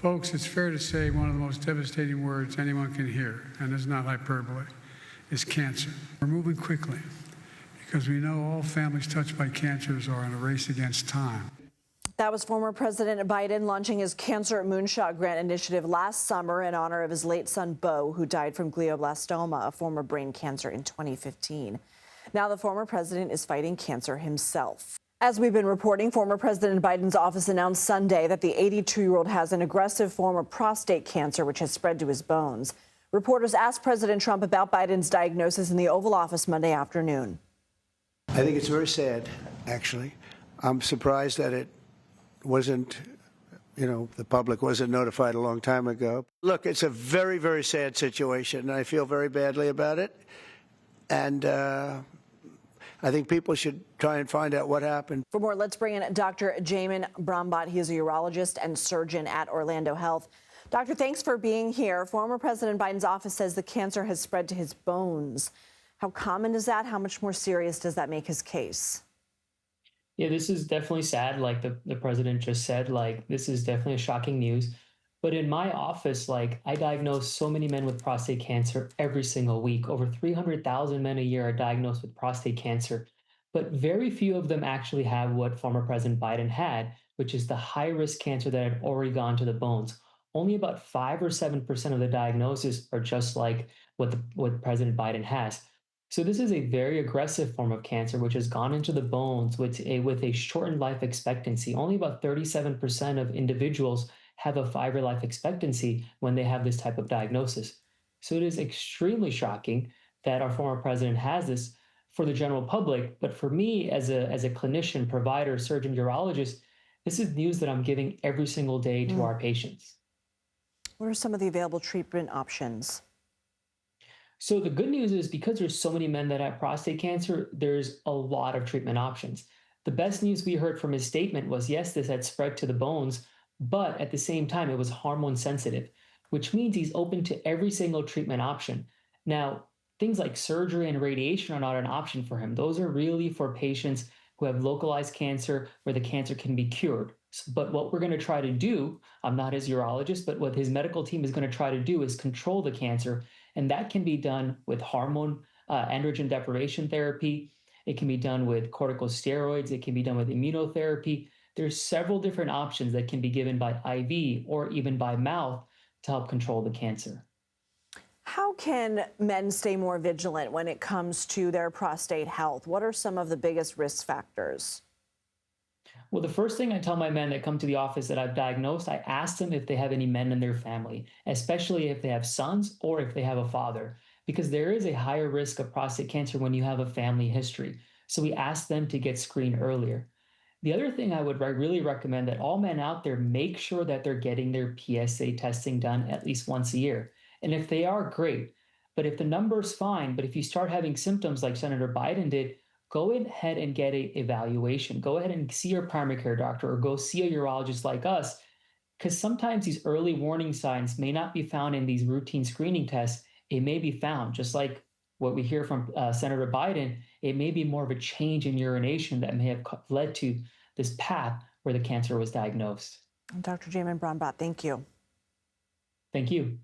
Folks, it's fair to say one of the most devastating words anyone can hear, and it's not hyperbole, is cancer. We're moving quickly because we know all families touched by cancers are in a race against time. That was former President Biden launching his Cancer Moonshot Grant initiative last summer in honor of his late son, Beau, who died from glioblastoma, a form of brain cancer, in 2015. Now the former president is fighting cancer himself. As we've been reporting, former President Biden's office announced Sunday that the 82-year-old has an aggressive form of prostate cancer, which has spread to his bones. Reporters asked President Trump about Biden's diagnosis in the Oval Office Monday afternoon. I think it's very sad, actually. I'm surprised that it wasn't, the public wasn't notified a long time ago. Look, it's a very, very sad situation, and I feel very badly about it. And I think people should try and find out what happened. For more, let's bring in Dr. Jamin Brahmbhatt. He is a urologist and surgeon at Orlando Health. Doctor, thanks for being here. Former President Biden's office says the cancer has spread to his bones. How common is that? How much more serious does that make his case? Yeah, this is definitely sad. Like the president just said, this is definitely a shocking news. But in my office, I diagnose so many men with prostate cancer every single week. Over 300,000 men a year are diagnosed with prostate cancer. But very few of them actually have what former President Biden had, which is the high-risk cancer that had already gone to the bones. Only about 5 or 7% of the diagnoses are just like what President Biden has. So this is a very aggressive form of cancer, which has gone into the bones with a shortened life expectancy. Only about 37% of individuals have a 5-year life expectancy when they have this type of diagnosis. So it is extremely shocking that our former president has this for the general public. But for me, as a clinician, provider, surgeon, urologist, this is news that I'm giving every single day to our patients. What are some of the available treatment options? So the good news is because there's so many men that have prostate cancer, there's a lot of treatment options. The best news we heard from his statement was, yes, this had spread to the bones, but at the same time, it was hormone sensitive, which means he's open to every single treatment option. Now, things like surgery and radiation are not an option for him. Those are really for patients who have localized cancer where the cancer can be cured. But what we're going to try to do, I'm not his urologist, but what his medical team is going to try to do is control the cancer. And that can be done with hormone androgen deprivation therapy. It can be done with corticosteroids. It can be done with immunotherapy. There's several different options that can be given by IV or even by mouth to help control the cancer. How can men stay more vigilant when it comes to their prostate health? What are some of the biggest risk factors? Well, the first thing I tell my men that come to the office that I've diagnosed, I ask them if they have any men in their family, especially if they have sons or if they have a father, because there is a higher risk of prostate cancer when you have a family history. So we ask them to get screened earlier. The other thing I would really recommend that all men out there make sure that they're getting their PSA testing done at least once a year. And if they are, great. But if the number's fine, but if you start having symptoms like Senator Biden did, go ahead and get an evaluation. Go ahead and see your primary care doctor or go see a urologist like us, because sometimes these early warning signs may not be found in these routine screening tests. It may be found, just like what we hear from Senator Biden, it may be more of a change in urination that may have led to this path where the cancer was diagnosed. Dr. Jamin Brahmbhatt, thank you. Thank you.